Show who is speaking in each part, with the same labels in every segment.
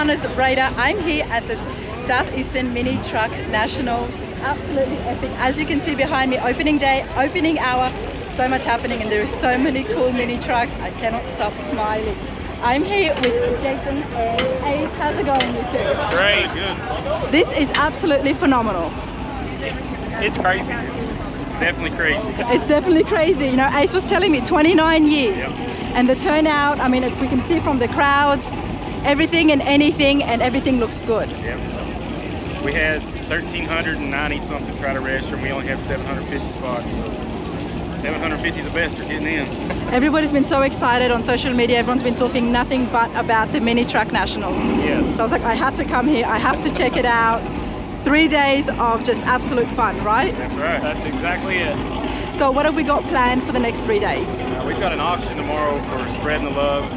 Speaker 1: Carolina's Raider. I'm here at the Southeastern Mini Truck National. Absolutely epic. As you can see behind me, opening day, opening hour, so much happening, and there are so many cool mini trucks. I cannot stop smiling. I'm here with Jason and Ace. How's it going, you two?
Speaker 2: Great, good.
Speaker 1: This is absolutely phenomenal.
Speaker 2: It's crazy. It's definitely crazy.
Speaker 1: It's definitely crazy. You know, Ace was telling me 29 years.
Speaker 2: Yep.
Speaker 1: And the turnout, I mean, we can see from the crowds, everything and anything, and everything looks good.
Speaker 2: Yep. We had 1,390 something try to register, and we only have 750 spots. So 750 the best are getting in.
Speaker 1: Everybody's been so excited on social media. Everyone's been talking nothing but about the Mini Truck Nationals.
Speaker 2: Yes.
Speaker 1: So I was like, I had to come here. I have to check it out. 3 days of just absolute fun, right?
Speaker 2: That's right. That's exactly it.
Speaker 1: So what have we got planned for the next 3 days?
Speaker 2: We've got an auction tomorrow for spreading the love.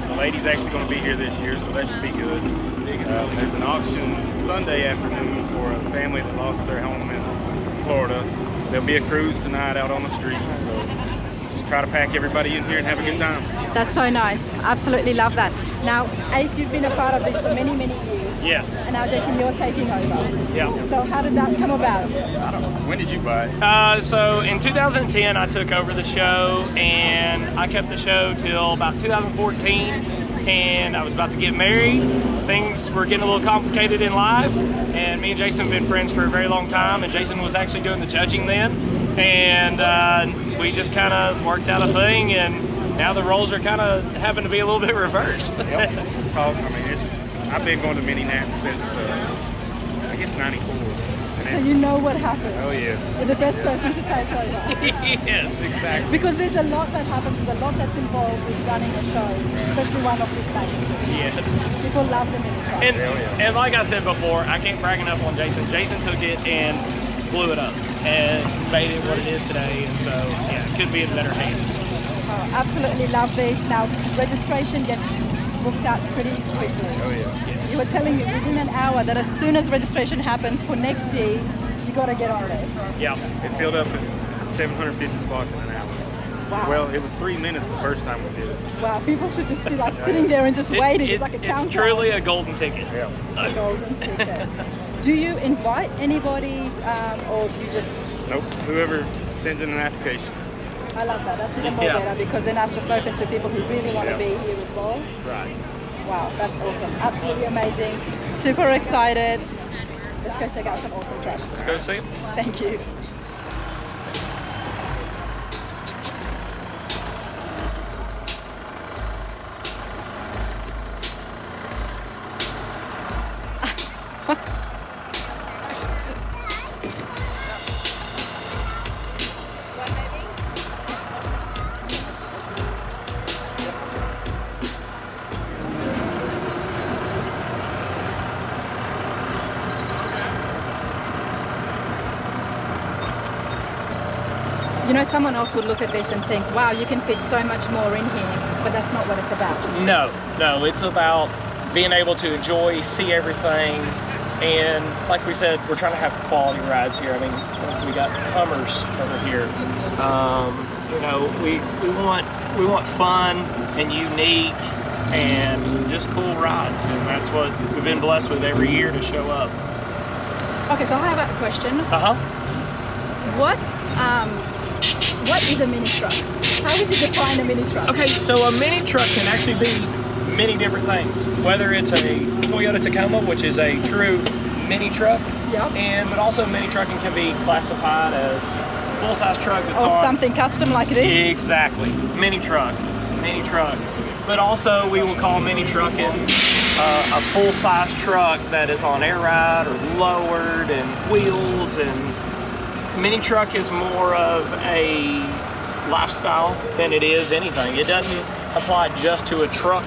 Speaker 2: The lady's actually going to be here this year, so that should be good. There's an auction Sunday afternoon for a family that lost their home in Florida. There'll be a cruise tonight out on the street, so just try to pack everybody in here and have a good time.
Speaker 1: That's so nice. Absolutely love that. Now, Ace, you've been a part of this for many, many years.
Speaker 2: Yes.
Speaker 1: And now, Jason, you're taking over.
Speaker 2: Yeah.
Speaker 1: So how did that come about?
Speaker 2: I don't know. When did you buy it?
Speaker 3: So in 2010, I took over the show, and I kept the show till about 2014, and I was about to get married. Things were getting a little complicated in life, and me and Jason have been friends for a very long time, and Jason was actually doing the judging then, and we just kind of worked out a thing, and now the roles are kind of having to be a little bit reversed.
Speaker 2: Yep. It's all, I mean, I've been going to Mini Nats since, I guess, 94.
Speaker 1: So you know what happened.
Speaker 2: Oh, yes.
Speaker 1: You're the best person to take over.
Speaker 3: Yes, exactly.
Speaker 1: Because there's a lot that happens, there's a lot that's involved with running a show, especially one of this magnitude.
Speaker 3: Yes.
Speaker 1: People love the mini truck.
Speaker 3: And like I said before, I can't brag enough on Jason. Jason took it and blew it up and made it what it is today, and so yeah, it could be in better hands.
Speaker 1: Oh, absolutely love this. Now, registration gets booked out pretty quickly.
Speaker 2: Oh, yeah.
Speaker 3: Yes.
Speaker 1: You were telling me within an hour that as soon as registration happens for next year, you got to get on there.
Speaker 3: Yeah.
Speaker 2: It filled up at 750 spots in an hour.
Speaker 1: Wow.
Speaker 2: Well, it was 3 minutes the first time we did it.
Speaker 1: Wow, people should just be like sitting there and just waiting. It's like a countdown.
Speaker 3: It's truly a golden ticket.
Speaker 2: Yeah.
Speaker 1: A golden ticket. Do you invite anybody, or you just?
Speaker 2: Nope. Whoever sends in an application.
Speaker 1: I love that. That's even more better, because then that's just open to people who really want to be here as well.
Speaker 2: Right.
Speaker 1: Wow, that's awesome. Absolutely amazing. Super excited. Let's go check out some awesome trucks.
Speaker 3: Let's go see.
Speaker 1: Thank you. You know, someone else would look at this and think, wow, you can fit so much more in here, but that's not what it's about.
Speaker 3: No, it's about being able to enjoy, see everything, and like we said, we're trying to have quality rides here. I mean, we got Hummers over here. You know, we want fun and unique and just cool rides, and that's what we've been blessed with every year to show up.
Speaker 1: Okay, so I have a question. What is a mini truck? How would you define a mini truck?
Speaker 3: Okay, so a mini truck can actually be many different things. Whether it's a Toyota Tacoma, which is a true mini truck, but also mini trucking can be classified as a full-size truck that's
Speaker 1: or something custom like this.
Speaker 3: Exactly, mini truck. But also we will call mini trucking a full-size truck that is on air ride or lowered and wheels, and mini truck is more of a lifestyle than it is anything. It doesn't apply just to a truck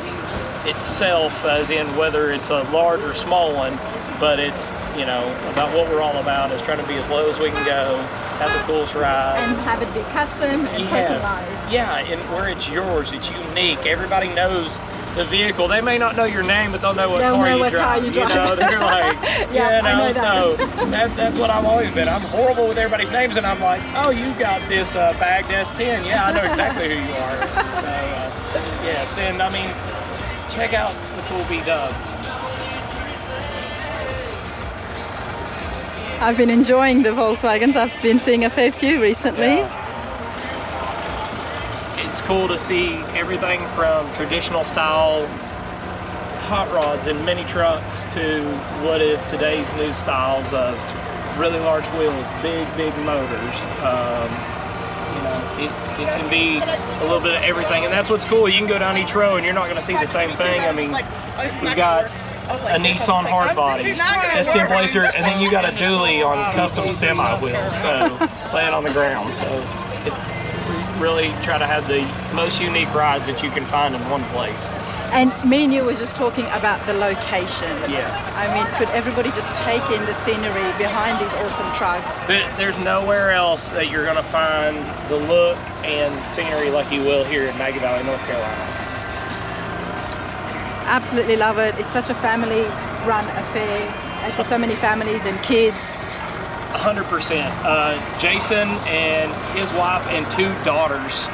Speaker 3: itself, as in whether it's a large or small one, but it's, you know, about what we're all about is trying to be as low as we can go, have the coolest rides.
Speaker 1: And have it be custom and personalized.
Speaker 3: Yeah, and where it's yours, it's unique. Everybody knows the vehicle. They may not know your name, but they'll know what car you drive. You know, they're like, so that's what I've always been. I'm horrible with everybody's names, and I'm like, oh, you got this bagged S10. Yeah, I know exactly who you are. So, yes, and I mean, check out the cool B-Dub.
Speaker 1: I've been enjoying the Volkswagens. I've been seeing a fair few recently.
Speaker 3: Yeah. It's cool to see everything from traditional style hot rods and mini trucks to what is today's new styles of really large wheels, big motors. You know, it can be a little bit of everything, and that's what's cool. You can go down each row and you're not going to see the same thing. I mean, we've got a Nissan hardbody, S10 Blazer, and then you got a dually on custom semi wheels, so laying on the ground. So it, really try to have the most unique rides that you can find in one place.
Speaker 1: And me and you were just talking about the location.
Speaker 3: Yes.
Speaker 1: I mean, could everybody just take in the scenery behind these awesome trucks?
Speaker 3: There's nowhere else that you're going to find the look and scenery like you will here in Maggie Valley, North Carolina.
Speaker 1: Absolutely love it. It's such a family-run affair. I see so many families and kids.
Speaker 3: 100%. Jason and his wife and 2 daughters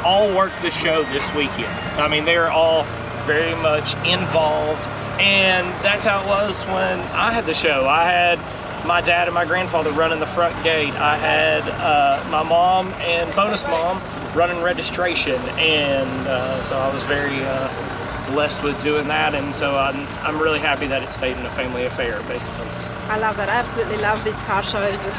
Speaker 3: all worked the show this weekend. I mean, they're all very much involved, and that's how it was when I had the show. I had my dad and my grandfather running the front gate. I had my mom and bonus mom running registration, and so I was very blessed with doing that, and so I'm really happy that it stayed in a family affair, basically.
Speaker 1: I love that. I absolutely love these car shows with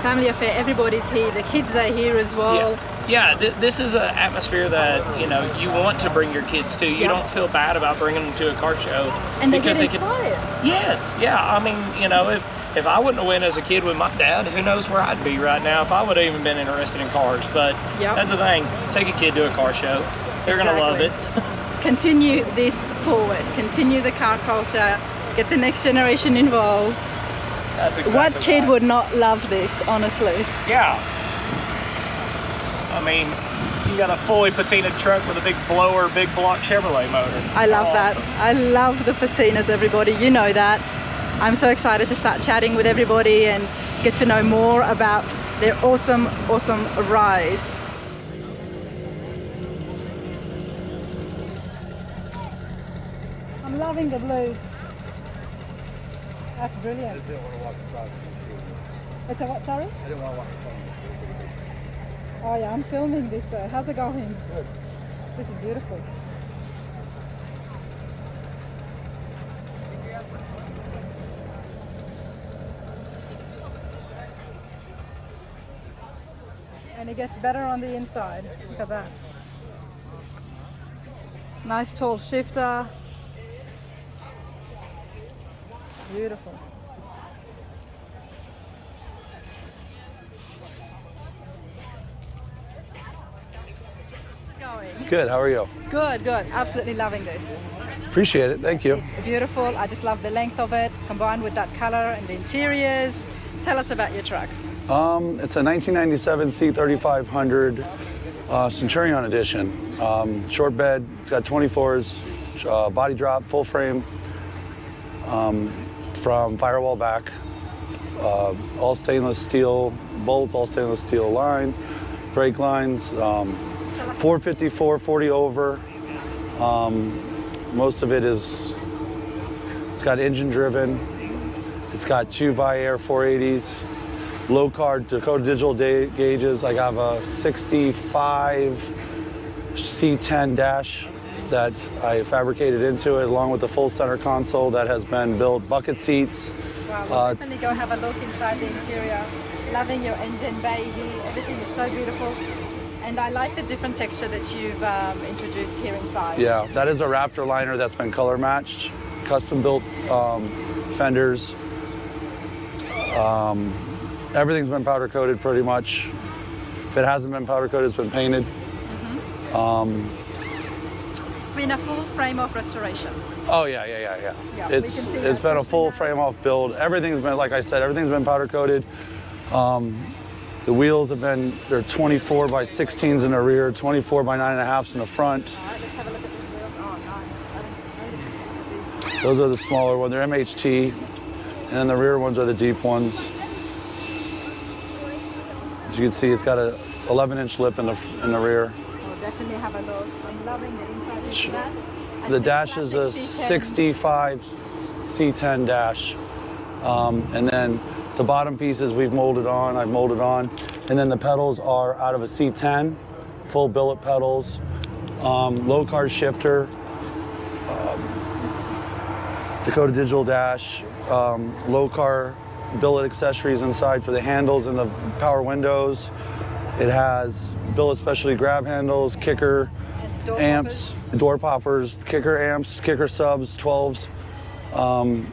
Speaker 1: family affair. Everybody's here. The kids are here as well.
Speaker 3: Yeah, this is an atmosphere that, you know, you want to bring your kids to. You don't feel bad about bringing them to a car show.
Speaker 1: And they get inspired.
Speaker 3: Yes, yeah. I mean, you know, if I wouldn't have went as a kid with my dad, who knows where I'd be right now if I would have even been interested in cars. But that's the thing. Take a kid to a car show. They're going to love it.
Speaker 1: Continue this forward. Continue the car culture. Get the next generation involved.
Speaker 3: That's exactly
Speaker 1: what kid
Speaker 3: right.
Speaker 1: would not love this, honestly?
Speaker 3: Yeah. I mean, you got a fully patinaed truck with a big blower, big block Chevrolet motor.
Speaker 1: I love that. I love the patinas, everybody. You know that. I'm so excited to start chatting with everybody and get to know more about their awesome rides. I'm loving the blue. That's brilliant.
Speaker 4: I just didn't want to walk across the
Speaker 1: It's a what, sorry?
Speaker 4: I didn't want to walk across
Speaker 1: Oh yeah, I'm filming this. How's it going?
Speaker 4: Good.
Speaker 1: This is beautiful. And it gets better on the inside. Look at that. Nice tall shifter. Beautiful.
Speaker 4: Good, how are you?
Speaker 1: Good. Absolutely loving this.
Speaker 4: Appreciate it, thank you.
Speaker 1: It's beautiful. I just love the length of it, combined with that color and the interiors. Tell us about your truck.
Speaker 4: It's a 1997 C3500 Centurion edition. Short bed, it's got 24s, body drop, full frame, from firewall back, all stainless steel bolts, all stainless steel line, brake lines, 454, 40 over. Most of it it's got engine driven. It's got 2 Viair 480s, low card Dakota digital gauges. I have a 65 C10 dash that I fabricated into it, along with the full center console that has been built, bucket seats.
Speaker 1: Wow, we'll definitely go have a look inside the interior. Loving your engine bay here. Everything is so beautiful. And I like the different texture that you've introduced here inside.
Speaker 4: Yeah, that is a Raptor liner that's been color matched, custom built fenders. Everything's been powder coated pretty much. If it hasn't been powder coated, it's been painted.
Speaker 1: It's been a full frame off restoration.
Speaker 4: Oh yeah. It's been a full frame off build. Everything's been, like I said, everything's been powder coated. The wheels have been, they're 24 by 16s in the rear, 24 by 9.5s in the front.
Speaker 1: All right, let's have a look at these wheels. Oh, nice.
Speaker 4: Those are the smaller ones. They're MHT, and then the rear ones are the deep ones. As you can see, it's got a 11-inch lip in the rear.
Speaker 1: We'll definitely have a look. I'm loving the inside of the dash.
Speaker 4: The dash is a 65 C10 dash. And then the bottom pieces I've molded on. And then the pedals are out of a C10, full billet pedals, low car shifter, Dakota Digital dash, low car billet accessories inside for the handles and the power windows. It has billet specialty grab handles, kicker,
Speaker 1: Door
Speaker 4: amps,
Speaker 1: poppers.
Speaker 4: door poppers, kicker amps, kicker subs, 12s.
Speaker 1: And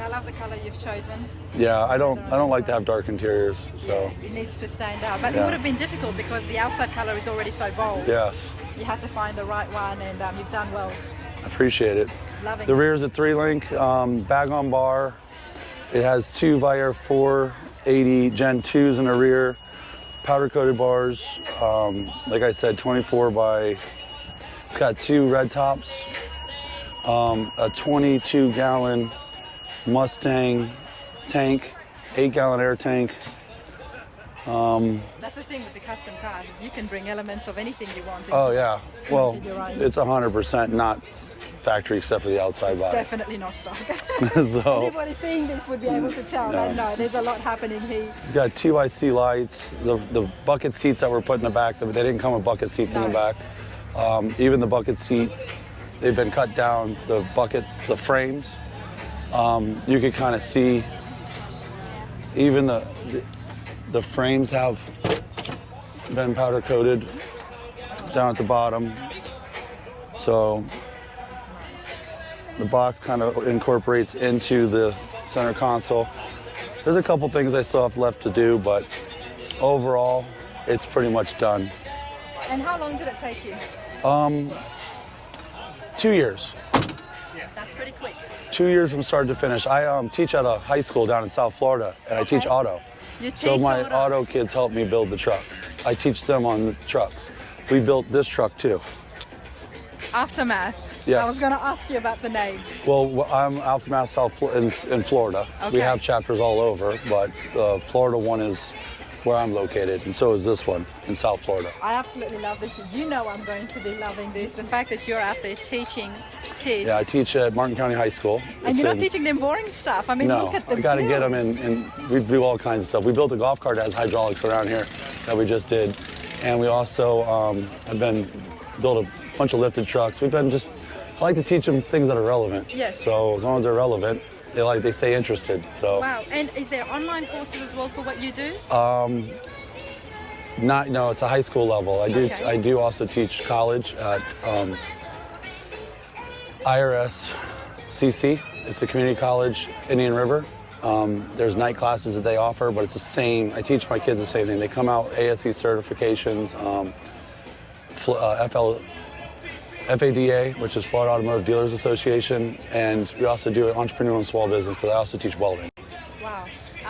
Speaker 1: I love the color you've chosen.
Speaker 4: Yeah, I don't like to have dark interiors, so.
Speaker 1: Yeah, it needs to stand out. But
Speaker 4: Yeah.
Speaker 1: it would have been difficult because the outside color is already so bold.
Speaker 4: Yes,
Speaker 1: You had to find the right one, and you've done well.
Speaker 4: I appreciate it.
Speaker 1: Loving
Speaker 4: The
Speaker 1: it.
Speaker 4: rear is a 3-link bag on bar. It has 2 Viair 480 Gen 2s in the rear, powder coated bars. Like I said, 24 by. It's got 2 red tops, a 22-gallon Mustang tank, 8-gallon air tank.
Speaker 1: That's the thing with the custom cars, is you can bring elements of anything you want.
Speaker 4: Oh yeah, well,
Speaker 1: You're right.
Speaker 4: it's 100% not factory except for the outside
Speaker 1: It's
Speaker 4: body.
Speaker 1: definitely not stock.
Speaker 4: So
Speaker 1: Anybody seeing this would be able to tell that no, there's a lot happening here.
Speaker 4: it's got TYC lights, the bucket seats that were put in the back, they didn't come with bucket seats in the
Speaker 1: No.
Speaker 4: back. Even the bucket seat, they've been cut down, the frames. You could kind of see even the frames have been powder coated down at the bottom. So the box kind of incorporates into the center console. There's a couple things I still have left to do, but overall, it's pretty much done.
Speaker 1: And how long did it take you?
Speaker 4: 2 years.
Speaker 1: That's pretty quick.
Speaker 4: 2 years from start to finish. I teach at a high school down in South Florida, and I teach
Speaker 1: Okay.
Speaker 4: auto.
Speaker 1: You
Speaker 4: So
Speaker 1: teach
Speaker 4: my
Speaker 1: auto.
Speaker 4: auto kids help me build the truck. I teach them on the trucks. We built this truck too.
Speaker 1: Aftermath.
Speaker 4: Yes.
Speaker 1: I was going to ask you about the name.
Speaker 4: Well, I'm Aftermath in Florida.
Speaker 1: Okay.
Speaker 4: We have chapters all over, but the Florida one is where I'm located, and so is this one in South Florida.
Speaker 1: I absolutely love this. You know I'm going to be loving this. The fact that you're out there teaching kids.
Speaker 4: Yeah, I teach at Martin County High School.
Speaker 1: And you're not teaching them boring stuff. I mean,
Speaker 4: No,
Speaker 1: look at the
Speaker 4: I got to get them
Speaker 1: builds.
Speaker 4: in, and we do all kinds of stuff. We built a golf cart that has hydraulics around here that we just did, and we also have been built a bunch of lifted trucks. I like to teach them things that are relevant.
Speaker 1: Yes.
Speaker 4: So as long as they're relevant, they stay interested. So.
Speaker 1: Wow. And is there online courses as well for what you do?
Speaker 4: No, it's a high school level.
Speaker 1: Okay.
Speaker 4: I do also teach college at IRS CC. It's a community college, Indian River. There's night classes that they offer, but it's the same. I teach my kids the same thing. They come out ASE certifications, FADA, which is Florida Automotive Dealers Association, and we also do entrepreneurial and small business, but I also teach welding.
Speaker 1: Wow.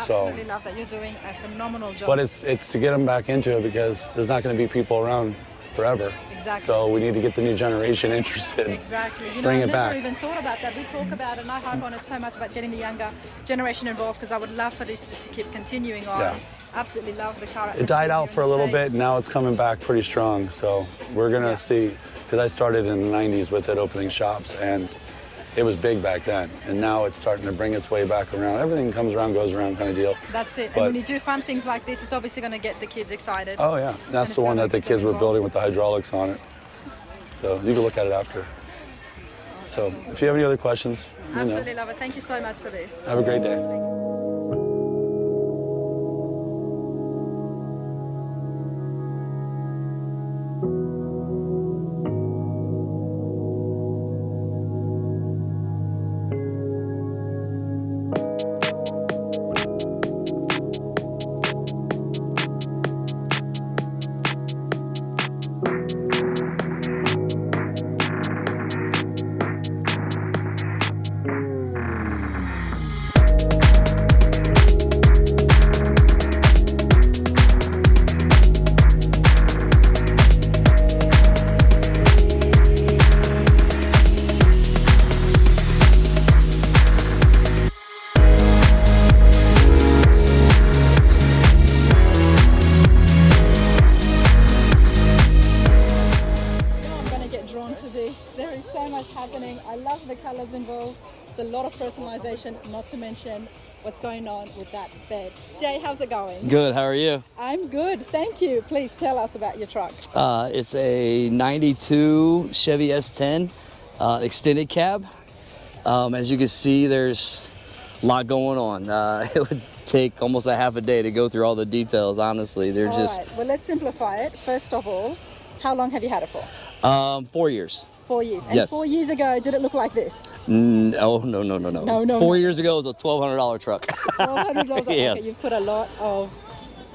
Speaker 4: So-
Speaker 1: Absolutely love that. You're doing a phenomenal job.
Speaker 4: But it's to get them back into it because there's not going to be people around forever.
Speaker 1: Exactly.
Speaker 4: So we need to get the new generation interested.
Speaker 1: Exactly. You know,
Speaker 4: Bring
Speaker 1: I
Speaker 4: it
Speaker 1: never
Speaker 4: back.
Speaker 1: even thought about that. We talk about it, and I harp on it so much about getting the younger generation involved because I would love for this just to keep continuing on.
Speaker 4: Yeah.
Speaker 1: Absolutely love the car.
Speaker 4: It died out for a little bit, and now it's coming back pretty strong. So we're gonna see, because I started in the 90s with it, opening shops, and it was big back then. And now it's starting to bring its way back around. Everything comes around, goes around kind of deal.
Speaker 1: That's it.
Speaker 4: But-
Speaker 1: And when you do fun things like this, it's obviously going to get the kids excited.
Speaker 4: Oh yeah, that's
Speaker 1: it's
Speaker 4: the one
Speaker 1: gonna
Speaker 4: that the
Speaker 1: get them
Speaker 4: kids were
Speaker 1: involved.
Speaker 4: building with the hydraulics on it. So you can look at it after. So if you have any other questions,
Speaker 1: Absolutely love it. Thank you so much for this.
Speaker 4: have a great day. I'm going to get drawn to this. There is so much happening. I love the colors involved.
Speaker 1: It's a lot of personalization, not to mention what's going on with that bed. Jay, how's it going?
Speaker 5: Good, how are you?
Speaker 1: I'm good, thank you. Please tell us about your truck.
Speaker 5: It's a 92 Chevy S10 extended cab. As you can see, there's a lot going on. It would take almost a half a day to go through all the details, honestly. They're
Speaker 1: All
Speaker 5: just...
Speaker 1: right, well, let's simplify it. First of all, how long have you had it for?
Speaker 5: 4 years.
Speaker 1: 4 years. And
Speaker 5: Yes.
Speaker 1: 4 years ago, did it look like this?
Speaker 5: No.
Speaker 1: No.
Speaker 5: 4 years ago, it was a $1,200 truck.
Speaker 1: $1,200.
Speaker 5: Yes.
Speaker 1: Okay, you've put a lot of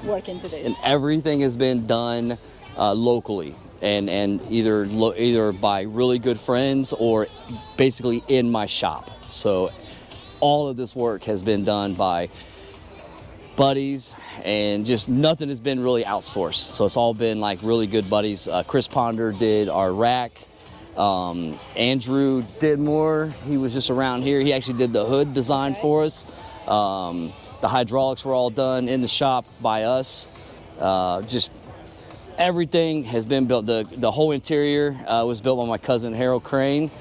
Speaker 1: work into this.
Speaker 5: And everything has been done locally, and either by really good friends or basically in my shop. So all of this work has been done by buddies, and just nothing has been really outsourced. So it's all been like really good buddies. Chris Ponder did our rack. Andrew did more. He was just around here. He actually did the hood design for us. The hydraulics were all done in the shop by us. Just everything has been built. The whole interior was built by my cousin Harold Crane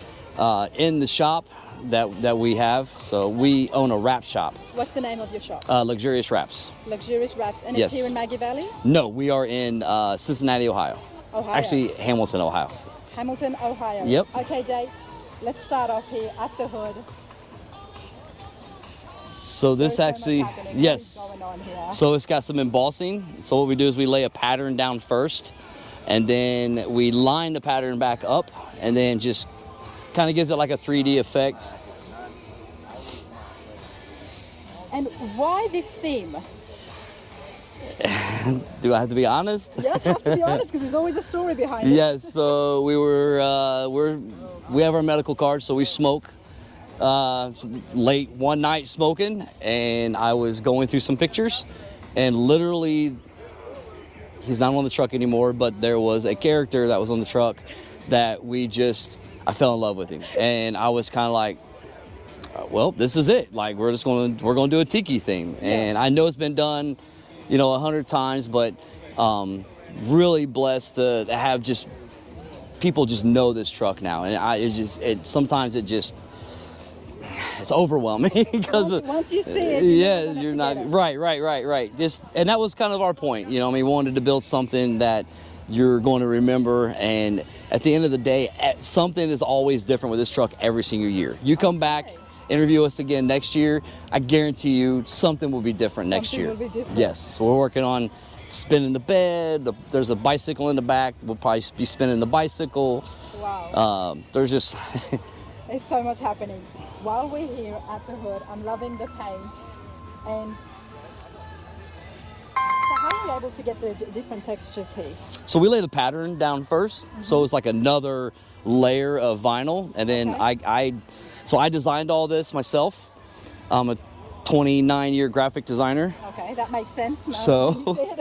Speaker 5: in the shop that we have. So we own a wrap shop.
Speaker 1: What's the name of your shop?
Speaker 5: Luxurious Wraps.
Speaker 1: Luxurious Wraps. And
Speaker 5: Yes.
Speaker 1: it's here in Maggie Valley?
Speaker 5: No, we are in Cincinnati, Ohio.
Speaker 1: Ohio.
Speaker 5: Actually, Hamilton, Ohio.
Speaker 1: Hamilton, Ohio.
Speaker 5: Yep.
Speaker 1: Okay, Jay, let's start off here at the hood.
Speaker 5: So this
Speaker 1: There's so
Speaker 5: actually,
Speaker 1: much happening.
Speaker 5: yes.
Speaker 1: What is going on here?
Speaker 5: So it's got some embossing. So what we do is we lay a pattern down first, and then we line the pattern back up, and then just kind of gives it like a 3D effect.
Speaker 1: And why this theme?
Speaker 5: Do I have to be honest?
Speaker 1: Yes, have to be honest, because there's always a story behind it.
Speaker 5: Yes. So we have our medical card, so we smoke. Late one night smoking, and I was going through some pictures, and literally, he's not on the truck anymore, but there was a character that was on the truck that I fell in love with him, and I was kind of like, well, this is it. Like, we're going to do a tiki theme, and I know it's been done, 100 times, but really blessed to have just people just know this truck now, and sometimes it's overwhelming because
Speaker 1: once you see it,
Speaker 5: you're not right. And that was kind of our point, we wanted to build something that you're going to remember, and at the end of the day, something is always different with this truck every single year. You come back, interview us again next year, I guarantee you something will be different next year.
Speaker 1: Something will be different.
Speaker 5: Yes, so we're working on spinning the bed. There's a bicycle in the back. We'll probably be spinning the bicycle.
Speaker 1: Wow.
Speaker 5: There's just
Speaker 1: There's so much happening. While we're here at the hood, I'm loving the paint. And so how are you able to get the different textures here?
Speaker 5: So we laid a pattern down first, so it's like another layer of vinyl, and then I designed all this myself. I'm a 29-year graphic designer.
Speaker 1: Okay, that makes sense. Now
Speaker 5: So,
Speaker 1: when you say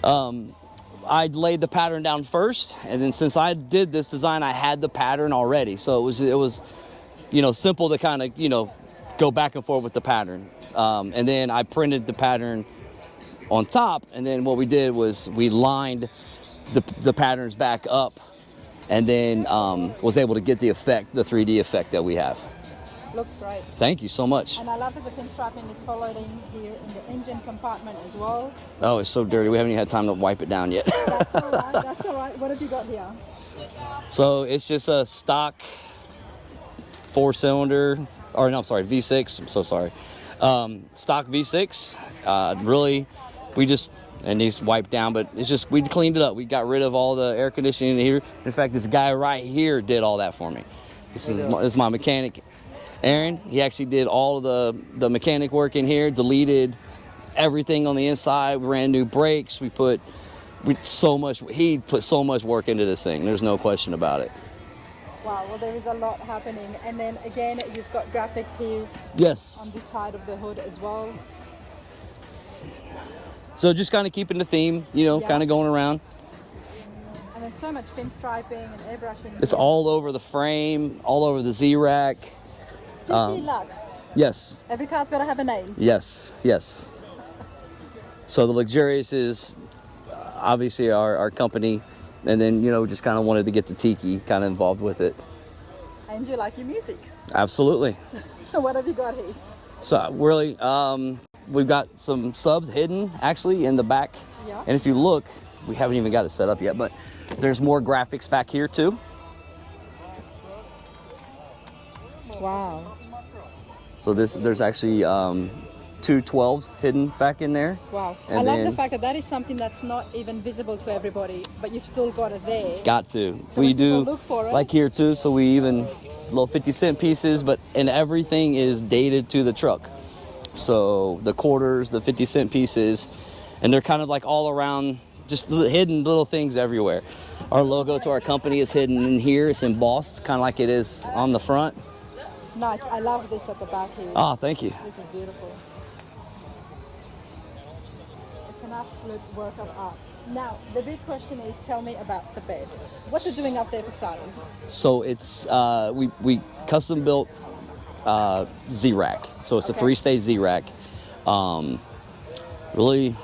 Speaker 1: it.
Speaker 5: I laid the pattern down first, and then since I did this design, I had the pattern already. So it was simple to kind of go back and forth with the pattern, and then I printed the pattern on top, and then what we did was we lined the patterns back up, and then was able to get the 3D effect that we have.
Speaker 1: Looks great.
Speaker 5: Thank you so much.
Speaker 1: And I love that the pinstriping is followed in here in the engine compartment as well.
Speaker 5: Oh, it's so dirty. We haven't even had time to wipe it down yet.
Speaker 1: That's all right. That's all right. What have you got here?
Speaker 5: So it's just a stock V6. I'm so sorry. Stock V6. Really, and these wiped down, but we cleaned it up. We got rid of all the air conditioning here. In fact, this guy right here did all that for me. This is my mechanic, Aaron. He actually did all of the mechanic work in here, deleted everything on the inside, ran new brakes. He put so much work into this thing. There's no question about it.
Speaker 1: Wow, well, there is a lot happening. And then again, you've got graphics here.
Speaker 5: Yes.
Speaker 1: On this side of the hood as well.
Speaker 5: So just kind of keeping the theme, kind of going around.
Speaker 1: And then so much pinstriping and airbrushing.
Speaker 5: It's all over the frame, all over the Z-rack.
Speaker 1: Tiki Lux.
Speaker 5: Yes.
Speaker 1: Every car's got to have a name.
Speaker 5: Yes. So the Luxurious is obviously our company, and then just kind of wanted to get the tiki kind of involved with it.
Speaker 1: And you like your music.
Speaker 5: Absolutely.
Speaker 1: What have you got here?
Speaker 5: So really, we've got some subs hidden actually in the back.
Speaker 1: Yeah.
Speaker 5: And if you look, we haven't even got it set up yet, but there's more graphics back here too.
Speaker 1: Wow.
Speaker 5: So there's actually two 12s hidden back in there.
Speaker 1: Wow.
Speaker 5: And
Speaker 1: I love
Speaker 5: then-
Speaker 1: the fact that that is something that's not even visible to everybody, but you've still got it there.
Speaker 5: Got to.
Speaker 1: So
Speaker 5: we
Speaker 1: when people
Speaker 5: do
Speaker 1: look for it-
Speaker 5: like here too. So we even little 50-cent pieces, and everything is dated to the truck. So the quarters, the 50-cent pieces, and they're kind of like all around, just hidden little things everywhere. Our logo to our company is hidden in here. It's embossed, kind of like it is on the front.
Speaker 1: Nice. I love this at the back here.
Speaker 5: Oh, thank you.
Speaker 1: This is beautiful. It's an absolute work of art. Now, the big question is, tell me about the bed. What's it doing up there for starters?
Speaker 5: So it's we custom built Z-Rack. So it's a
Speaker 1: Okay.
Speaker 5: 3-stage Z-Rack. Really,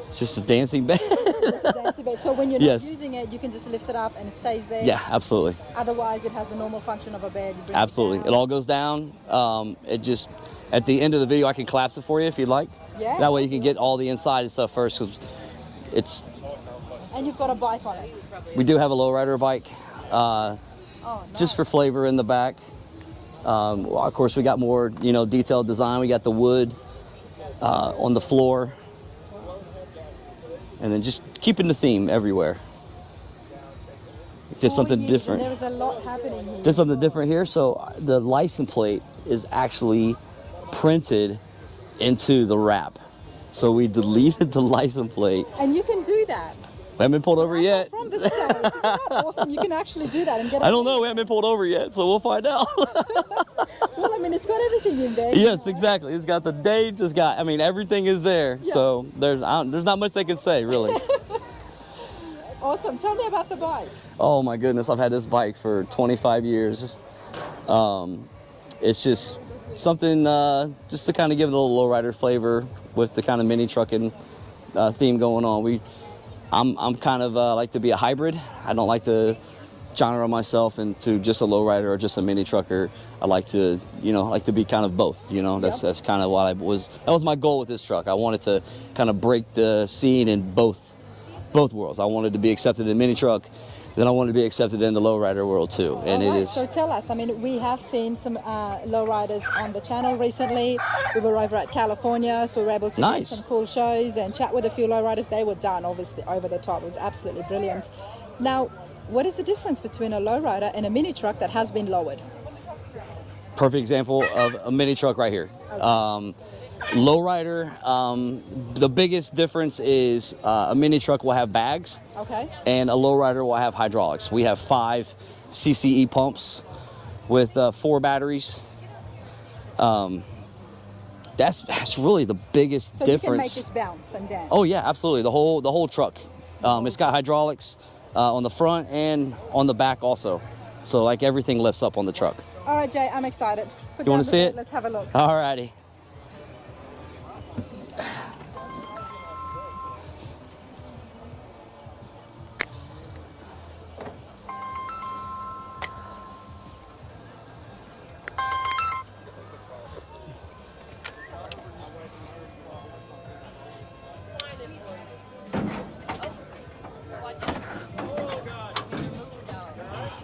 Speaker 5: it's just a dancing bed.
Speaker 1: It's a dancing bed. So when you're
Speaker 5: Yes.
Speaker 1: not using it, you can just lift it up and it stays there.
Speaker 5: Yeah, absolutely.
Speaker 1: Otherwise, it has the normal function of a bed. You bring
Speaker 5: Absolutely.
Speaker 1: It
Speaker 5: It
Speaker 1: down.
Speaker 5: all goes down. It just, at the end of the video, I can collapse it for you if you'd like.
Speaker 1: Yeah.
Speaker 5: That way you can get all the inside and stuff first, because it's,
Speaker 1: And you've got a bike on it.
Speaker 5: we do have a lowrider bike,
Speaker 1: Oh, nice.
Speaker 5: just for flavor in the back. Well, of course, we got more, detailed design. We got the wood on the floor. And then just keeping the theme everywhere. Did something
Speaker 1: yeah,
Speaker 5: different.
Speaker 1: There is a lot happening here.
Speaker 5: Did something different here. So the license plate is actually printed into the wrap. So we deleted the license plate.
Speaker 1: And you can do that.
Speaker 5: We haven't been pulled over yet.
Speaker 1: From the States. Isn't that awesome? You can actually do that and get it.
Speaker 5: I don't know. We haven't been pulled over yet, so we'll find out.
Speaker 1: Well, I mean, it's got everything in there.
Speaker 5: Yes, exactly. It's got the dates. It's got. I mean, everything is there.
Speaker 1: Yeah.
Speaker 5: So there's not much they can say, really.
Speaker 1: Awesome. Tell me about the bike.
Speaker 5: Oh my goodness, I've had this bike for 25 years. It's just something just to kind of give it a little lowrider flavor with the kind of mini trucking theme going on. I'm kind of like to be a hybrid. I don't like to genre myself into just a lowrider or just a mini trucker. I like to, like to be kind of both. That's kind of what that was my goal with this truck. I wanted to kind of break the scene in both worlds. I wanted to be accepted in the mini truck, then I wanted to be accepted in the lowrider world too. And
Speaker 1: All right,
Speaker 5: it is.
Speaker 1: So tell us. I mean, we have seen some lowriders on the channel recently. We were over at California, so we were able to
Speaker 5: Nice.
Speaker 1: do some cool shows and chat with a few lowriders. They were done, obviously, over the top. It was absolutely brilliant. Now, what is the difference between a lowrider and a mini truck that has been lowered?
Speaker 5: Perfect example of a mini truck right here. Lowrider, the biggest difference is a mini truck will have bags
Speaker 1: Okay.
Speaker 5: and a lowrider will have hydraulics. We have 5 CCE pumps with 4 batteries. That's really the biggest
Speaker 1: So you can make
Speaker 5: difference.
Speaker 1: this bounce and dance.
Speaker 5: Oh yeah, absolutely. The whole truck. It's got hydraulics on the front and on the back also. So like everything lifts up on the truck.
Speaker 1: All right, Jay, I'm excited. Put
Speaker 5: You wanna
Speaker 1: down the
Speaker 5: see
Speaker 1: bed.
Speaker 5: it?
Speaker 1: Let's have a look.
Speaker 5: Alrighty.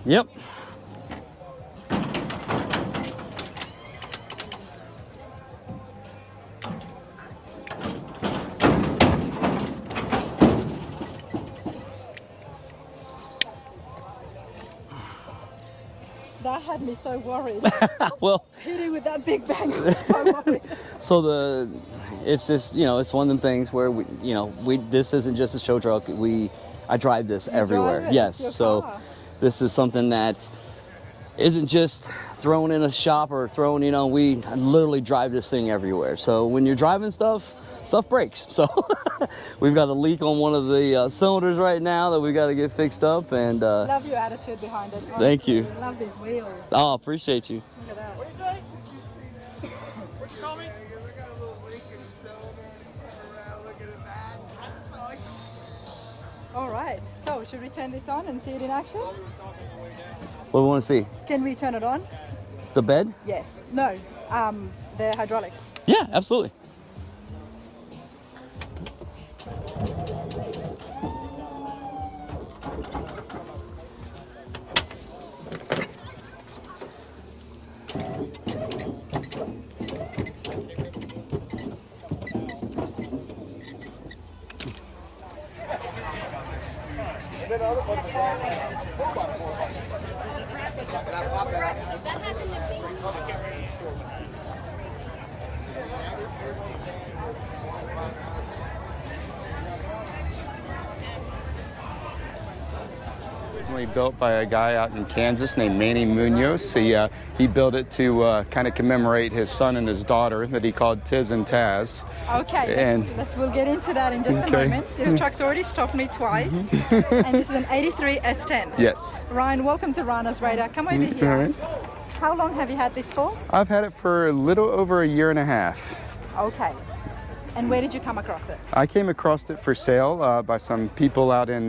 Speaker 5: Yep.
Speaker 1: That had me so worried.
Speaker 5: Well,
Speaker 1: Hitting with that big bang, I was so worried.
Speaker 5: so it's just, it's one of them things where this isn't just a show truck. I drive this everywhere.
Speaker 1: drive it,
Speaker 5: Yes.
Speaker 1: it's your
Speaker 5: So
Speaker 1: car.
Speaker 5: this is something that isn't just thrown in a shop or thrown, we literally drive this thing everywhere. So when you're driving stuff breaks. So we've got a leak on one of the cylinders right now that we got to get fixed up. And
Speaker 1: Love your attitude behind it.
Speaker 5: Thank you.
Speaker 1: honestly. Love these wheels.
Speaker 5: oh, appreciate you.
Speaker 1: Look at that.
Speaker 3: What do you say? What you call me?
Speaker 1: All right. So should we turn this on and see it in action?
Speaker 5: What do we want to see?
Speaker 1: Can we turn it on?
Speaker 5: The bed?
Speaker 1: Yeah. No, the hydraulics.
Speaker 5: Yeah, absolutely. Built by a guy out in Kansas named Manny Munoz. He built it to kind of commemorate his son and his daughter that he called Tiz and Taz.
Speaker 1: Okay, we'll get into that in just a moment. The truck's already stopped me twice, and this is an 83 S10.
Speaker 5: Yes.
Speaker 1: Ryan, welcome to Rana's Radar. Come over here.
Speaker 4: All right.
Speaker 1: How long have you had this for?
Speaker 4: I've had it for a little over a year and a half.
Speaker 1: Okay. And where did you come across it?
Speaker 4: I came across it for sale by some people out in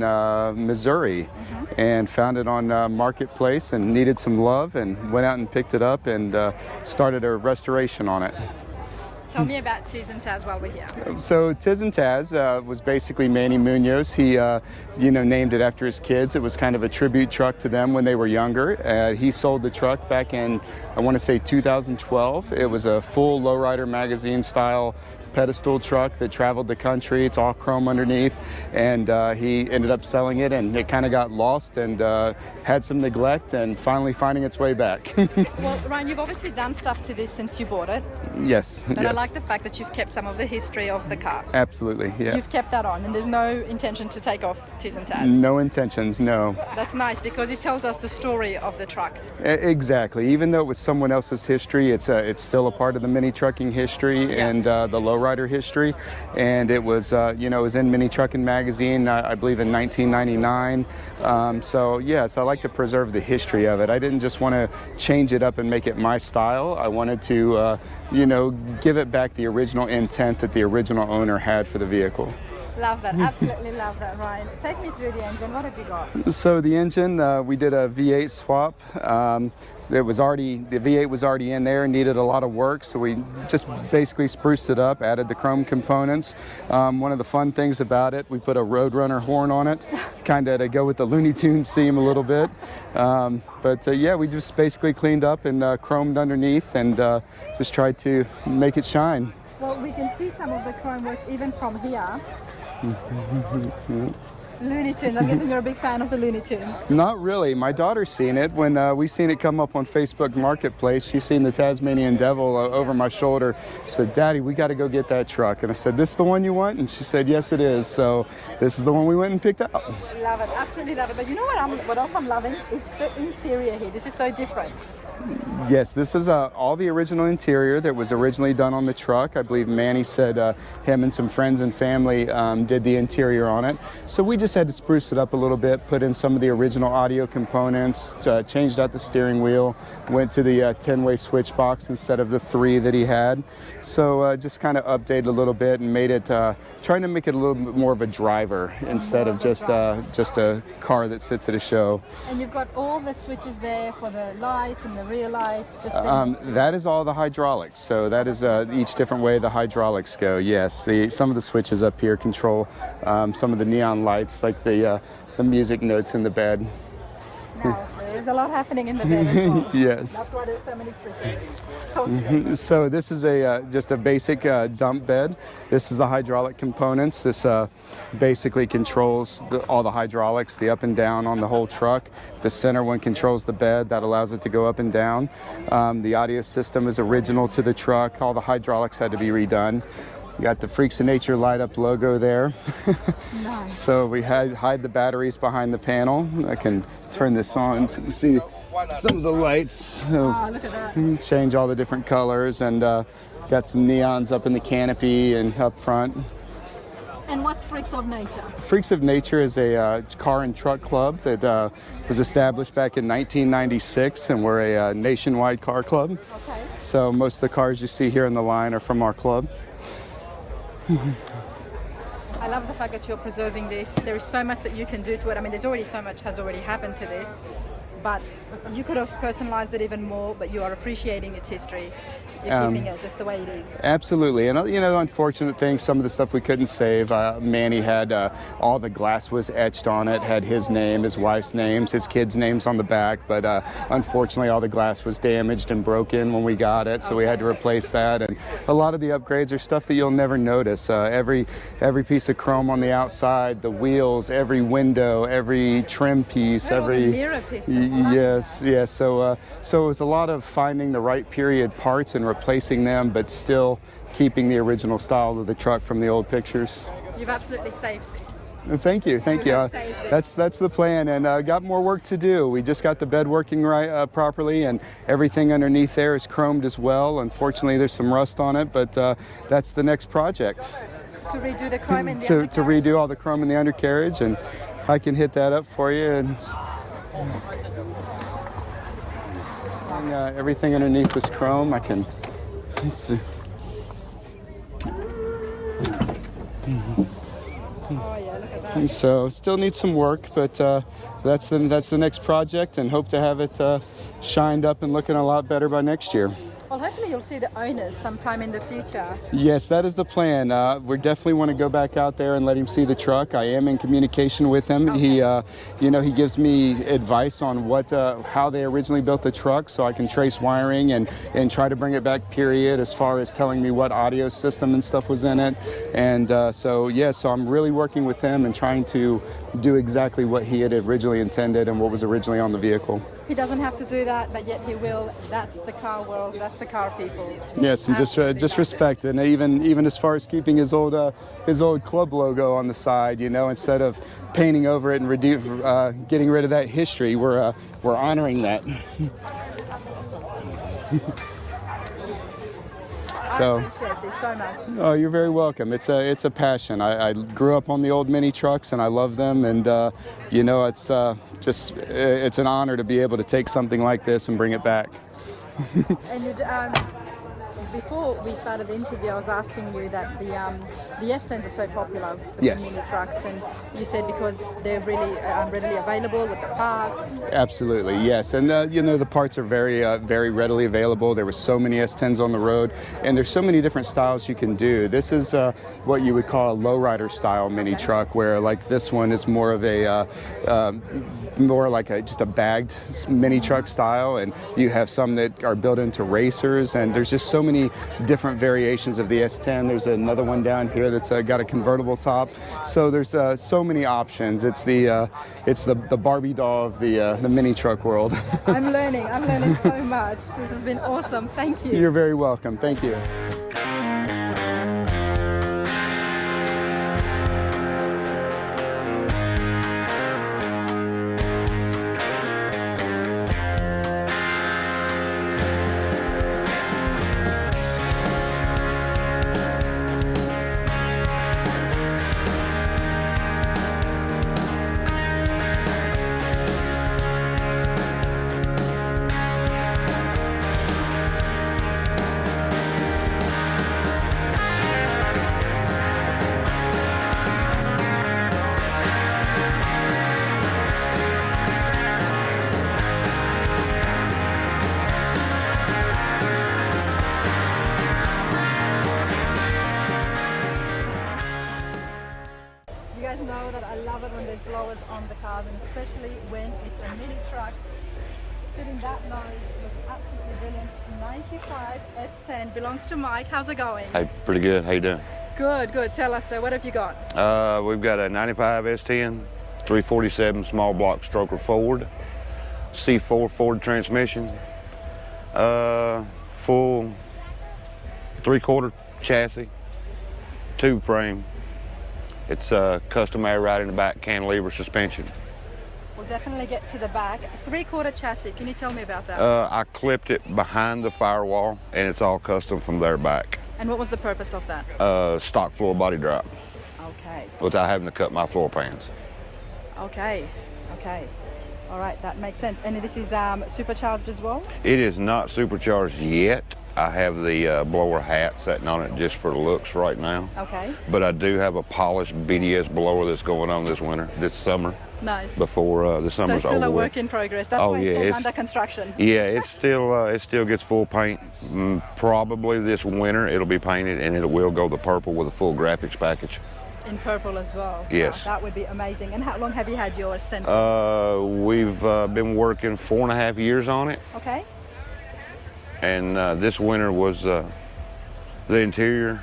Speaker 4: Missouri and found it on Marketplace and needed some love and went out and picked it up and started a restoration on it.
Speaker 1: Tell me about Tiz and Taz while we're here.
Speaker 4: So Tiz and Taz was basically Manny Munoz. He named it after his kids. It was kind of a tribute truck to them when they were younger. He sold the truck back in, I want to say 2012. It was a full Lowrider magazine style pedestal truck that traveled the country. It's all chrome underneath, and he ended up selling it, and it kind of got lost and had some neglect, and finally finding its way back.
Speaker 1: Well, Ryan, you've obviously done stuff to this since you bought it.
Speaker 4: Yes.
Speaker 1: But
Speaker 4: yes.
Speaker 1: I like the fact that you've kept some of the history of the car.
Speaker 4: Absolutely, yeah.
Speaker 1: You've kept that on, and there's no intention to take off Tiz and Taz.
Speaker 4: No intentions, no.
Speaker 1: That's nice because it tells us the story of the truck.
Speaker 4: Exactly. Even though it was someone else's history, it's still a part of the Minitruckin history and the Lowrider history. And it was, it was in Minitruckin magazine, I believe in 1999. So yes, I like to preserve the history of it. I didn't just want to change it up and make it my style. I wanted to, give it back the original intent that the original owner had for the vehicle.
Speaker 1: Love that. Absolutely love that, Ryan. Take me through the engine. What have you got?
Speaker 4: So the engine, we did a V8 swap. The V8 was already in there and needed a lot of work, so we just basically spruced it up, added the chrome components. One of the fun things about it, we put a Roadrunner horn on it, kind of to go with the Looney Tunes theme a little bit. We just basically cleaned up and chromed underneath and just tried to make it shine.
Speaker 1: Well, we can see some of the chrome work even from here. Looney Tunes. I'm guessing you're a big fan of the Looney Tunes.
Speaker 4: Not really. My daughter's seen it. When we seen it come up on Facebook Marketplace, she's seen the Tasmanian Devil over my shoulder. She said, "Daddy, we got to go get that truck." And I said, "This is the one you want?" And she said, "Yes, it is." So this is the one we went and picked up.
Speaker 1: Love it. Absolutely love it. But you know what else I'm loving is the interior here. This is so different.
Speaker 4: Yes, this is all the original interior that was originally done on the truck. I believe Manny said him and some friends and family did the interior on it. So we just had to spruce it up a little bit, put in some of the original audio components, changed out the steering wheel, went to the 10-way switch box instead of the 3 that he had. So just kind of updated a little bit and made it, trying to make it a little bit more of a driver instead of just a car that sits at a show.
Speaker 1: And you've got all the switches there for the lights and the rear lights.
Speaker 4: That is all the hydraulics. So that is each different way the hydraulics go. Yes, some of the switches up here control some of the neon lights, like the music notes in the bed.
Speaker 1: Now, there's a lot happening in the bed as well.
Speaker 4: Yes.
Speaker 1: That's why there's so many switches.
Speaker 4: So this is just a basic dump bed. This is the hydraulic components. This basically controls all the hydraulics, the up and down on the whole truck. The center one controls the bed. That allows it to go up and down. The audio system is original to the truck. All the hydraulics had to be redone. We got the Freaks of Nature light up logo there.
Speaker 1: Nice.
Speaker 4: So we hide the batteries behind the panel. I can turn this on so you can see some of the lights.
Speaker 1: Oh, look at that.
Speaker 4: Change all the different colors, and got some neons up in the canopy and up front.
Speaker 1: And what's Freaks of Nature?
Speaker 4: Freaks of Nature is a car and truck club that was established back in 1996, and we're a nationwide car club.
Speaker 1: Okay.
Speaker 4: So most of the cars you see here in the line are from our club.
Speaker 1: I love the fact that you're preserving this. There is so much that you can do to it. I mean, there's already so much has already happened to this, but you could have personalized it even more, but you are appreciating its history. You're keeping it just the way it is.
Speaker 6: Absolutely. And, unfortunate things, some of the stuff we couldn't save. Manny had all the glass was etched on it, had his name, his wife's names, his kids' names on the back. But unfortunately, all the glass was damaged and broken when we got it, so we had to replace that. And a lot of the upgrades are stuff that you'll never notice. Every piece of chrome on the outside, the wheels, every window, every trim piece, every
Speaker 1: mirror pieces.
Speaker 6: Yes. So it was a lot of finding the right period parts and replacing them, but still keeping the original style of the truck from the old pictures.
Speaker 1: You've absolutely saved this.
Speaker 6: Thank you. That's the plan, and got more work to do. We just got the bed working right properly, and everything underneath there is chromed as well. Unfortunately, there's some rust on it, but that's the next project.
Speaker 1: To redo the chrome in the
Speaker 6: to
Speaker 1: undercarriage?
Speaker 6: redo all the chrome in the undercarriage, and I can hit that up for you. And everything underneath was chrome. Let's see.
Speaker 1: Oh yeah, look at that.
Speaker 6: And so still needs some work, but that's the next project, and hope to have it shined up and looking a lot better by next year.
Speaker 1: Well, hopefully you'll see the owners sometime in the future.
Speaker 6: Yes, that is the plan. We definitely want to go back out there and let him see the truck. I am in communication with him.
Speaker 1: Okay.
Speaker 6: He gives me advice on how they originally built the truck, so I can trace wiring and try to bring it back period, as far as telling me what audio system and stuff was in it. And so I'm really working with him and trying to do exactly what he had originally intended and what was originally on the vehicle.
Speaker 1: He doesn't have to do that, but yet he will. That's the car world. That's the car people.
Speaker 6: Yes, and just respect it. And even as far as keeping his old club logo on the side, instead of painting over it and getting rid of that history, we're honoring that. So,
Speaker 1: I appreciate this so much.
Speaker 6: Oh, you're very welcome. It's a passion. I grew up on the old mini trucks, and I love them. And it's an honor to be able to take something like this and bring it back.
Speaker 1: And before we started the interview, I was asking you that the S10s are so popular with
Speaker 6: Yes.
Speaker 1: the mini trucks, and you said because they're really readily available with the parts.
Speaker 6: Absolutely, yes. And the parts are very, very readily available. There were so many S10s on the road, and there's so many different styles you can do. This is what you would call a lowrider style mini truck, where like this one is more of a just a bagged mini truck style, and you have some that are built into racers, and there's just so many different variations of the S10. There's another one down here that's got a convertible top. So there's so many options. It's the Barbie doll of the mini truck world.
Speaker 1: I'm learning so much. This has been awesome. Thank you.
Speaker 6: You're very welcome. Thank you.
Speaker 1: You guys know that I love it when there's blowers on the cars, and especially when it's a mini truck. Sitting that low looks absolutely brilliant. 95 S10 belongs to Mike. How's it going?
Speaker 7: Hey, pretty good. How you doing?
Speaker 1: Good. Tell us, what have you got?
Speaker 7: We've got a 95 S10, 347 small block stroker Ford, C4 Ford transmission, full 3/4 chassis, tube frame. It's custom air ride in the back, cantilever suspension.
Speaker 1: We'll definitely get to the back. 3/4 chassis. Can you tell me about that?
Speaker 7: I clipped it behind the firewall, and it's all custom from there back.
Speaker 1: And what was the purpose of that?
Speaker 7: Stock floor body drop,
Speaker 1: Okay.
Speaker 7: without having to cut my floor pans.
Speaker 1: Okay. All right, that makes sense. And this is supercharged as well?
Speaker 7: It is not supercharged yet. I have the blower hat sitting on it just for looks right now.
Speaker 1: Okay.
Speaker 7: But I do have a polished BDS blower that's going on this summer.
Speaker 1: Nice.
Speaker 7: Before the summer's
Speaker 1: so still
Speaker 7: over
Speaker 1: a
Speaker 7: with.
Speaker 1: work in progress. That's why it says under construction.
Speaker 7: Yeah, it still gets full paint. Probably this winter it'll be painted and it will go the purple with a full graphics package.
Speaker 1: In purple as well.
Speaker 7: Yes.
Speaker 1: Wow, that would be amazing. And how long have you had your S10?
Speaker 7: We've been working 4.5 years on it.
Speaker 1: Okay.
Speaker 7: And this winter was the interior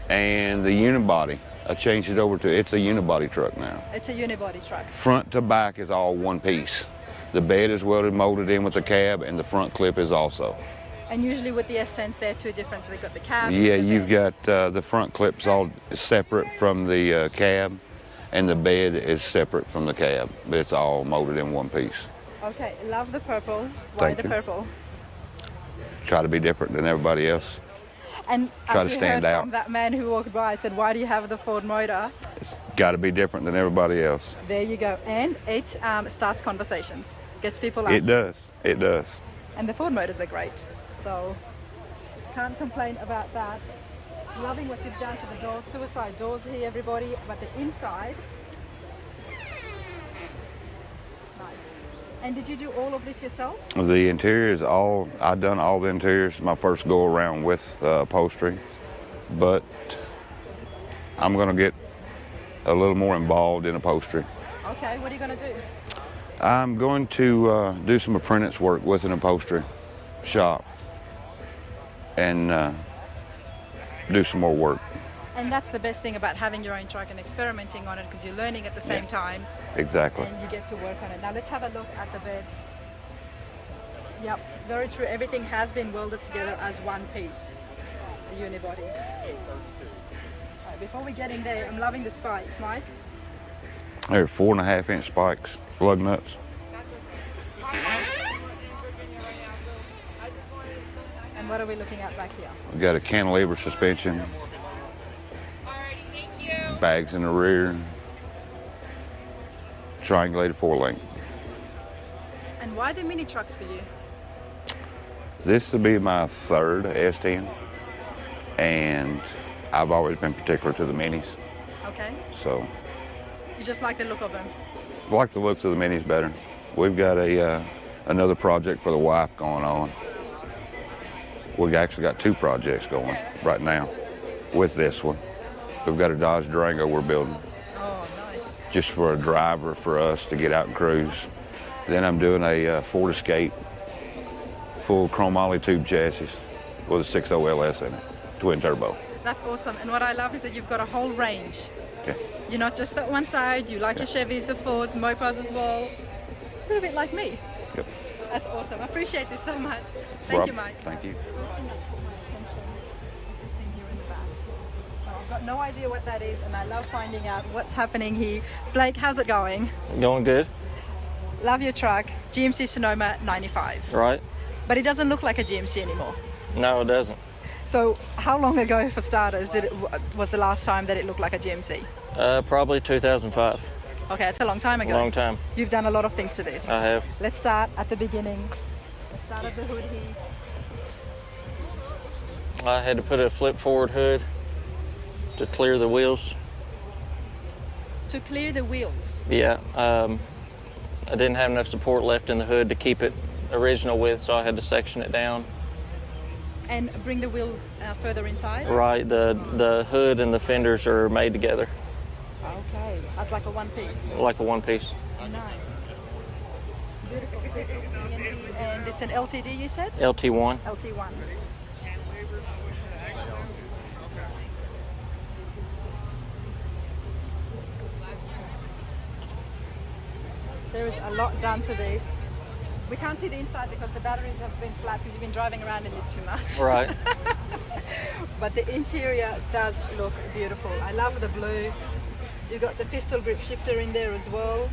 Speaker 7: and the unibody. I changed it over to, it's a unibody truck now.
Speaker 1: It's a unibody truck.
Speaker 7: Front to back is all one piece. The bed is welded, molded in with the cab, and the front clip is also.
Speaker 1: And usually with the S10s, they're two different. So they've got the cab.
Speaker 7: Yeah, you've got the front clips all separate from the cab, and the bed is separate from the cab, but it's all molded in one piece.
Speaker 1: Okay, love the purple. Why
Speaker 7: Thank
Speaker 1: the
Speaker 7: you.
Speaker 1: purple?
Speaker 7: Try to be different than everybody else.
Speaker 1: And
Speaker 7: Try
Speaker 1: as
Speaker 7: to
Speaker 1: we
Speaker 7: stand
Speaker 1: heard
Speaker 7: out.
Speaker 1: from that man who walked by, said, why do you have the Ford motor?
Speaker 7: It's got to be different than everybody else.
Speaker 1: There you go. And it starts conversations, gets people asking.
Speaker 7: It does. It does.
Speaker 1: And the Ford motors are great. So can't complain about that. Loving what you've done to the doors. Suicide doors here, everybody. But the inside, nice. And did you do all of this yourself?
Speaker 7: The interior is all, I've done all the interiors. My first go around with upholstery, but I'm going to get a little more involved in upholstery.
Speaker 1: Okay, what are you going to do?
Speaker 7: I'm going to do some apprentice work with an upholstery shop and do some more work.
Speaker 1: And that's the best thing about having your own truck and experimenting on it, because you're learning at the same time.
Speaker 7: Exactly.
Speaker 1: And you get to work on it. Now let's have a look at the bed. Yep, it's very true. Everything has been welded together as one piece, the unibody. Right, before we get in there, I'm loving the spikes, Mike.
Speaker 7: They're 4.5-inch spikes, lug nuts.
Speaker 1: And what are we looking at back here?
Speaker 7: We've got a cantilever suspension, bags in the rear, triangulated 4-link.
Speaker 1: And why the mini trucks for you?
Speaker 7: This will be my third S10, and I've always been particular to the minis,
Speaker 1: Okay.
Speaker 7: so
Speaker 1: You just like the look of them?
Speaker 7: I like the looks of the minis better. We've got another project for the wife going on. We've actually got 2 projects going right now with this one. We've got a Dodge Durango we're building
Speaker 1: Oh, nice.
Speaker 7: just for a driver for us to get out and cruise. Then I'm doing a Ford Escape full chromoly tube chassis with a 6.0 LS in it, twin turbo.
Speaker 1: That's awesome. And what I love is that you've got a whole range.
Speaker 7: Yeah.
Speaker 1: You're not just at one side. You like your Chevys, the Fords, Mopars as well. A little bit like me.
Speaker 7: Yep.
Speaker 1: That's awesome. I appreciate this so much. Thank you, Mike.
Speaker 7: Thank you.
Speaker 1: I've got no idea what that is, and I love finding out what's happening here. Blake, how's it going?
Speaker 3: Going good,
Speaker 1: Love your truck. GMC Sonoma 95.
Speaker 3: right?
Speaker 1: But it doesn't look like a GMC anymore.
Speaker 3: No, it doesn't.
Speaker 1: So how long ago, for starters, was the last time that it looked like a GMC?
Speaker 3: Probably 2005.
Speaker 1: Okay, it's a long time ago.
Speaker 3: Long time.
Speaker 1: You've done a lot of things to this.
Speaker 3: I have.
Speaker 1: Let's start at the beginning. Let's start at the hood here.
Speaker 3: I had to put a flip forward hood to clear the wheels.
Speaker 1: To clear the wheels.
Speaker 3: Yeah, I didn't have enough support left in the hood to keep it original width, so I had to section it down.
Speaker 1: And bring the wheels further inside?
Speaker 3: Right, the hood and the fenders are made together
Speaker 1: Okay, as like a one piece.
Speaker 3: like a one piece.
Speaker 1: Nice. Beautiful. And it's an LTD, you said?
Speaker 3: LT1.
Speaker 1: LT1. There is a lot done to this. We can't see the inside because the batteries have been flat because you've been driving around in this too much.
Speaker 3: Right.
Speaker 1: But the interior does look beautiful. I love the blue. You got the pistol grip shifter in there as well.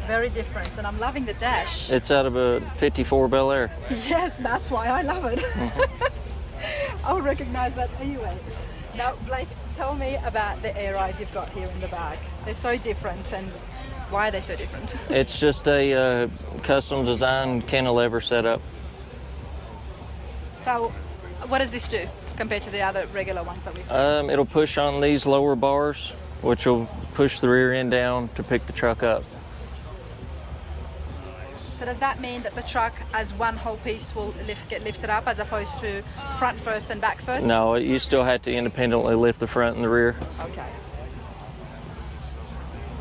Speaker 1: Very different, and I'm loving the dash.
Speaker 3: It's out of a 54 Bel Air.
Speaker 1: Yes, that's why I love it. I'll recognize that anyway. Now, Blake, tell me about the air eyes you've got here in the back. They're so different, and Why are they so different?
Speaker 3: It's just a custom designed cantilever setup.
Speaker 1: So what does this do compared to the other regular ones that we've seen?
Speaker 3: It'll push on these lower bars, which will push the rear end down to pick the truck up.
Speaker 1: So does that mean that the truck as one whole piece will get lifted up as opposed to front first and back first?
Speaker 3: No, you still have to independently lift the front and the rear.
Speaker 1: Okay.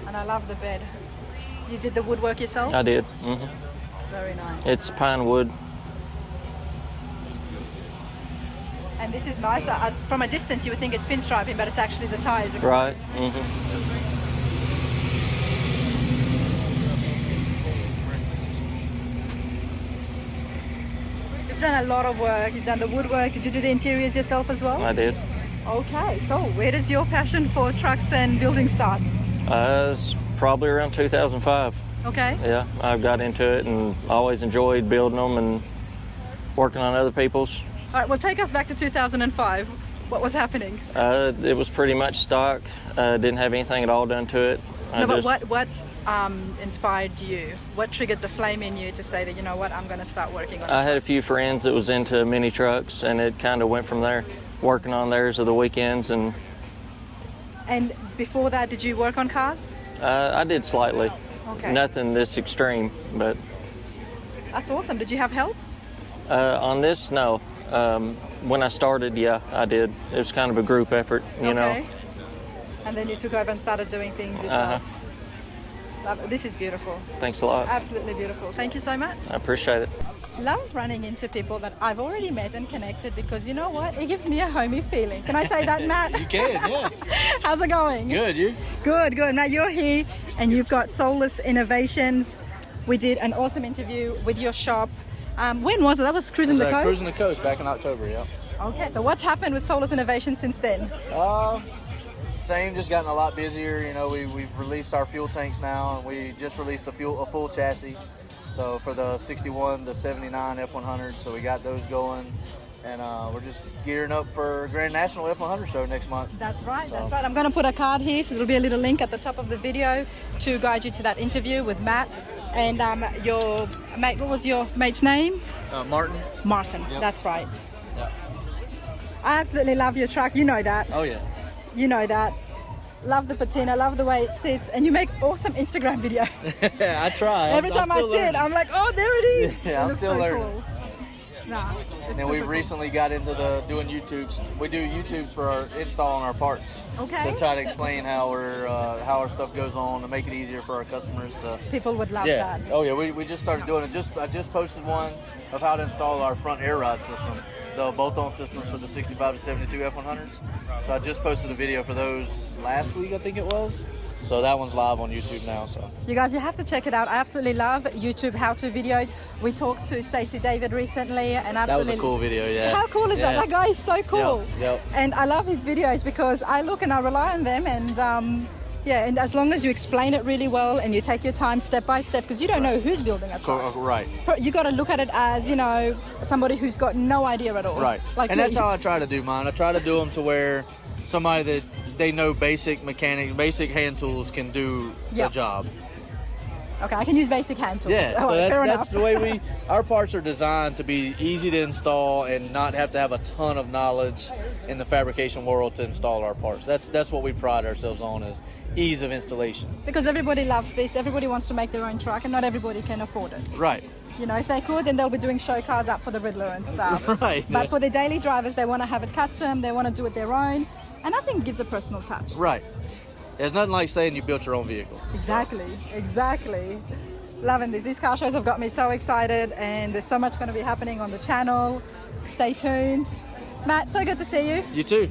Speaker 1: And I love the bed. You did the woodwork yourself?
Speaker 3: I did.
Speaker 1: Very nice.
Speaker 3: It's pine wood.
Speaker 1: And this is nice. From a distance, you would think it's pinstriping, but it's actually the tires.
Speaker 3: Right.
Speaker 1: You've done a lot of work. You've done the woodwork. Did you do the interiors yourself as well?
Speaker 3: I did.
Speaker 1: Okay. So where does your passion for trucks and building start?
Speaker 3: It's probably around 2005.
Speaker 1: Okay.
Speaker 3: Yeah, I got into it and always enjoyed building them and working on other people's.
Speaker 1: All right. Well, take us back to 2005. What was happening?
Speaker 3: It was pretty much stock. Didn't have anything at all done to it.
Speaker 1: But what inspired you? What triggered the flame in you to say that, you know what, I'm going to start working on it?
Speaker 3: I had a few friends that was into mini trucks, and it kind of went from there. Working on theirs of the weekends, and
Speaker 1: before that, did you work on cars?
Speaker 3: I did slightly.
Speaker 1: Okay.
Speaker 3: Nothing this extreme, but
Speaker 1: That's awesome. Did you have help?
Speaker 3: on this, no. When I started, yeah, I did. It was kind of a group effort, you know.
Speaker 1: And then you took over and started doing things yourself. This is beautiful.
Speaker 3: Thanks a lot.
Speaker 1: Absolutely beautiful. Thank you so much.
Speaker 3: I appreciate it.
Speaker 1: Love running into people that I've already met and connected, because you know what? It gives me a homey feeling. Can I say that, Matt?
Speaker 8: You can, yeah.
Speaker 1: How's it going?
Speaker 8: Good, you?
Speaker 1: Good, good. Now you're here and you've got Soulless Innovations. We did an awesome interview with your shop. When was it? That was Cruising the Coast?
Speaker 8: Cruising the Coast back in October, yeah.
Speaker 1: Okay, so what's happened with Soulless Innovations since then?
Speaker 8: Same, just gotten a lot busier. You know, we've released our fuel tanks now, and we just released a full chassis. So for the 61 to 79 F100, so we got those going, and we're just gearing up for Grand National F100 show next month.
Speaker 1: That's right, that's right. I'm going to put a card here, so there'll be a little link at the top of the video to guide you to that interview with Matt. And your mate, what was your mate's name?
Speaker 8: Martin.
Speaker 1: Martin,
Speaker 8: Yep.
Speaker 1: That's right.
Speaker 8: Yeah.
Speaker 1: I absolutely love your truck, you know that.
Speaker 8: Oh yeah.
Speaker 1: You know that. Love the patina, love the way it sits, and you make awesome Instagram videos.
Speaker 8: I try.
Speaker 1: Every time I see it, I'm like, oh, there it is.
Speaker 8: Yeah,
Speaker 1: it
Speaker 8: I'm
Speaker 1: looks
Speaker 8: still
Speaker 1: so
Speaker 8: learning.
Speaker 1: cool. Nah, it's
Speaker 8: And we
Speaker 1: super
Speaker 8: recently got into doing YouTubes. We do YouTubes for our installing our parts.
Speaker 1: Okay.
Speaker 8: To try to explain how our stuff goes on, to make it easier for our customers to.
Speaker 1: cool. People would love
Speaker 8: Yeah.
Speaker 1: that.
Speaker 8: Oh yeah. We just started doing it. I just posted one of how to install our front air rod system, the bolt-on system for the 65 to 72 F100s. So I just posted a video for those last week, I think it was. So that one's live on YouTube now. So
Speaker 1: You guys, you have to check it out. I absolutely love YouTube how-to videos. We talked to Stacey David recently, and
Speaker 8: that
Speaker 1: absolutely.
Speaker 8: was a cool video. Yeah.
Speaker 1: How cool is that?
Speaker 8: Yeah.
Speaker 1: That guy is so cool.
Speaker 8: Yep.
Speaker 1: And I love his videos because I look and I rely on them, and yeah, and as long as you explain it really well and you take your time step by step, because you don't know who's building a truck.
Speaker 8: Right.
Speaker 1: You got to look at it as, you know, somebody who's got no idea at all.
Speaker 8: Right.
Speaker 1: Like
Speaker 8: And
Speaker 1: me.
Speaker 8: that's how I try to do mine. I try to do them to where somebody that they know basic mechanics, basic hand tools can do
Speaker 1: Yep.
Speaker 8: the job.
Speaker 1: Okay, I can use basic hand tools.
Speaker 8: Yeah,
Speaker 1: All
Speaker 8: so
Speaker 1: right, fair
Speaker 8: that's
Speaker 1: enough.
Speaker 8: the way our parts are designed to be easy to install and not have to have a ton of knowledge in the fabrication world to install our parts. That's what we pride ourselves on, is ease of installation.
Speaker 1: Because everybody loves this. Everybody wants to make their own truck, and not everybody can afford it.
Speaker 8: Right.
Speaker 1: You know, if they could, then they'll be doing show cars up for the Riddler and stuff.
Speaker 8: Right.
Speaker 1: But for the daily drivers, they want to have it custom. They want to do it their own, and I think it gives a personal touch.
Speaker 8: Right. There's nothing like saying you built your own vehicle.
Speaker 1: Exactly. Loving this. These car shows have got me so excited, and there's so much going to be happening on the channel. Stay tuned. Matt, so good to see you.
Speaker 8: You too.